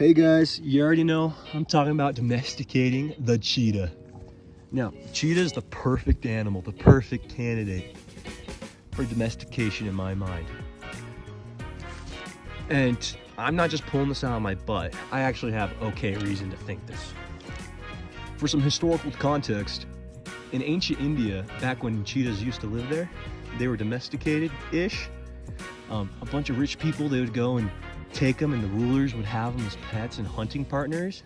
Hey guys, you already know I'm talking about domesticating the cheetah. Now, cheetah is the perfect animal, the perfect candidate for domestication in my mind. And I'm not just pulling this out of my butt. I actually have okay reason to think this. For some historical context, in ancient India, back when cheetahs used to live there, they were domesticated-ish. A bunch of rich people, they would go and take them, and the rulers would have them as pets and hunting partners,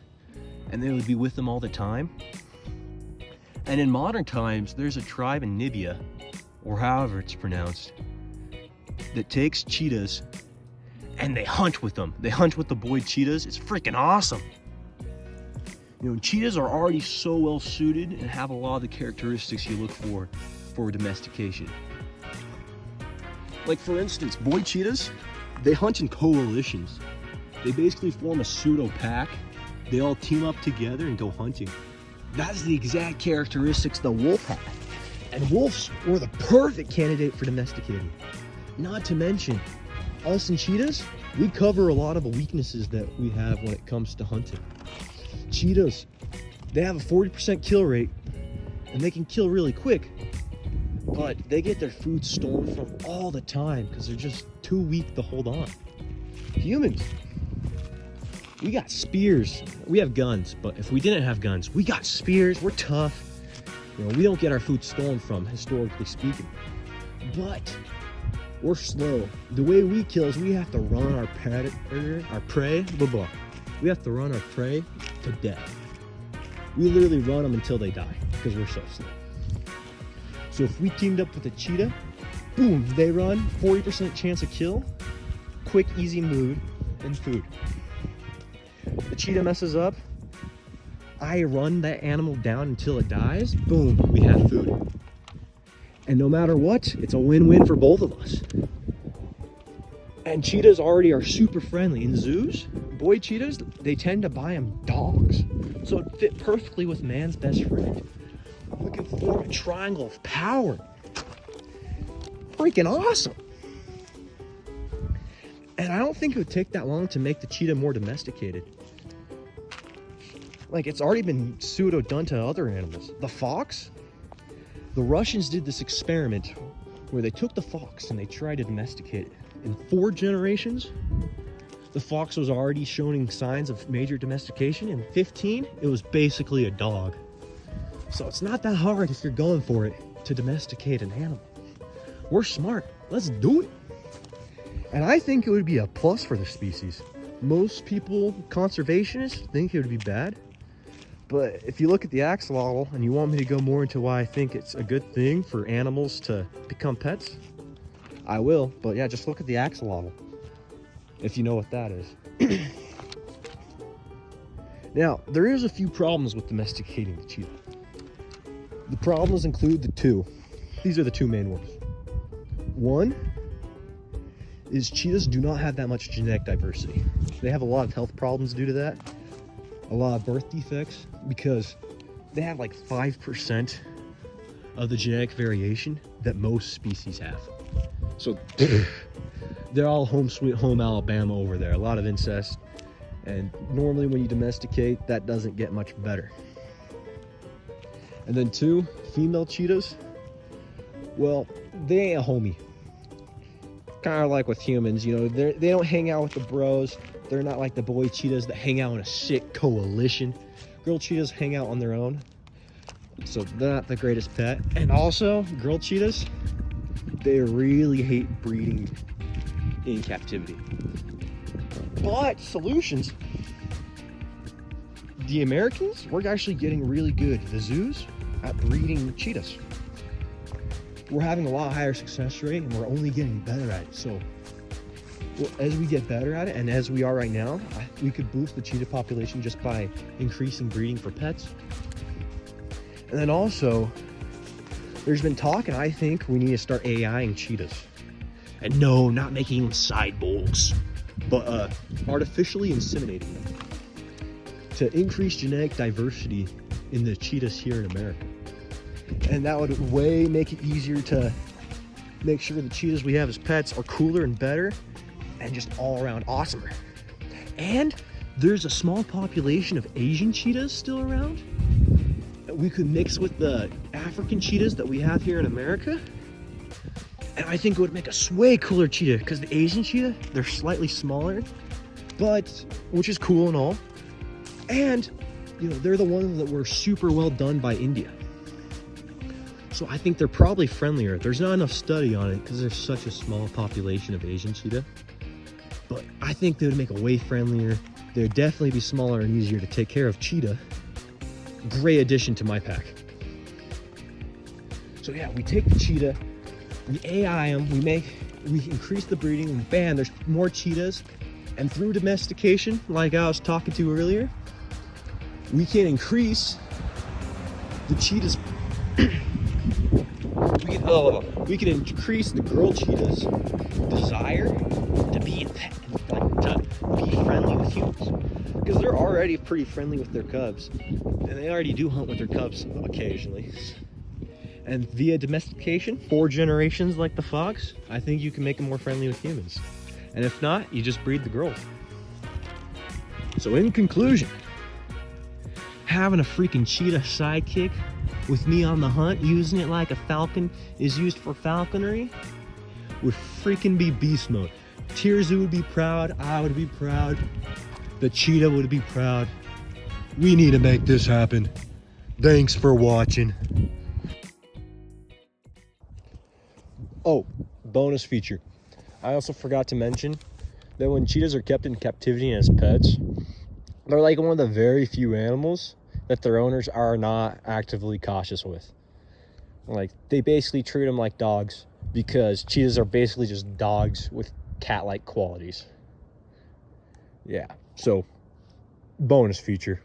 and they would be with them all the time. And in modern times, there's a tribe in Nibia, or however it's pronounced, that takes cheetahs and they hunt with them. They hunt with the boy cheetahs. It's freaking awesome. You know, cheetahs are already so well suited and have a lot of the characteristics you look for domestication. Like for instance, boy cheetahs, they hunt in coalitions. They basically form a pseudo pack. They all team up together and go hunting. That's the exact characteristics the wolf had. And wolves were the perfect candidate for domesticating. Not to mention, us and cheetahs, we cover a lot of the weaknesses that we have when it comes to hunting. Cheetahs, they have a 40% kill rate, and they can kill really quick, but they get their food stolen from all the time because they're just too weak to hold on. Humans, we got spears. We have guns, but if we didn't have guns, we got spears. We're tough. You know, we don't get our food stolen from, historically speaking. But we're slow. The way we kill is we have to run our prey. We have to run our prey to death. We literally run them until they die because we're so slow. So if we teamed up with a cheetah, boom, they run, 40% chance of kill, quick, easy mood, and food. The cheetah messes up, I run that animal down until it dies, boom, we have food. And no matter what, it's a win-win for both of us. And cheetahs already are super friendly. In zoos, boy cheetahs, they tend to buy them dogs. So it fit perfectly with man's best friend. We can form a triangle of power. Freaking awesome. And I don't think it would take that long to make the cheetah more domesticated. Like, it's already been pseudo done to other animals. The fox, the Russians did this experiment where they took the fox and they tried to domesticate it. In 4 generations, the fox was already showing signs of major domestication. In 15, it was basically a dog. So it's not that hard if you're going for it to domesticate an animal. We're smart. Let's do it. And I think it would be a plus for the species. Most people, conservationists, think it would be bad. But if you look at the axolotl and you want me to go more into why I think it's a good thing for animals to become pets, I will. But yeah, just look at the axolotl, if you know what that is. Now, there is a few problems with domesticating the cheetah. The problems include the two. These are the two main ones. One is cheetahs do not have that much genetic diversity. They have a lot of health problems due to that. A lot of birth defects because they have like 5% of the genetic variation that most species have. So they're all home sweet home Alabama over there. A lot of incest. And normally when you domesticate, that doesn't get much better. And then 2, female cheetahs, well, they ain't a homie. Kind of like with humans, you know, they don't hang out with the bros. They're not like the boy cheetahs that hang out in a sick coalition. Girl cheetahs hang out on their own. So they're not the greatest pet. And also, girl cheetahs, they really hate breeding in captivity. But solutions. The Americans, we're actually getting really good, the zoos, at breeding cheetahs. We're having a lot higher success rate and we're only getting better at it. So as we get better at it, and as we are right now, we could boost the cheetah population just by increasing breeding for pets. And then also, there's been talk, and I think we need to start AIing cheetahs. And no, not making them cyborgs, but artificially inseminating them to increase genetic diversity in the cheetahs here in America. And that would make it easier to make sure the cheetahs we have as pets are cooler and better and just all around awesomer. And there's a small population of Asian cheetahs still around that we could mix with the African cheetahs that we have here in America. And I think it would make a way cooler cheetah, because the Asian cheetah, they're slightly smaller, but which is cool and all. And you know, they're the ones that were super well done by India. So I think they're probably friendlier. There's not enough study on it because there's such a small population of Asian cheetah. But I think they would make a way friendlier. They would definitely be smaller and easier to take care of. Cheetah, great addition to my pack. So yeah, we take the cheetah, we AI them, we increase the breeding, and bam, there's more cheetahs. And through domestication, like I was talking to earlier, we can increase the cheetahs. We can increase the girl cheetah's desire to be a pet, like to be friendly with humans, because they're already pretty friendly with their cubs, and they already do hunt with their cubs occasionally. And via domestication, 4 generations like the fox, I think you can make them more friendly with humans. And if not, you just breed the girl. So in conclusion, having a freaking cheetah sidekick with me on the hunt, using it like a falcon is used for falconry, would freaking be beast mode. Tirza would be proud, I would be proud, the cheetah would be proud. We need to make this happen. Thanks for watching. Oh, bonus feature. I also forgot to mention that when cheetahs are kept in captivity as pets, they're like one of the very few animals that their owners are not actively cautious with. Like, they basically treat them like dogs, because cheetahs are basically just dogs with cat-like qualities. Yeah, so bonus feature.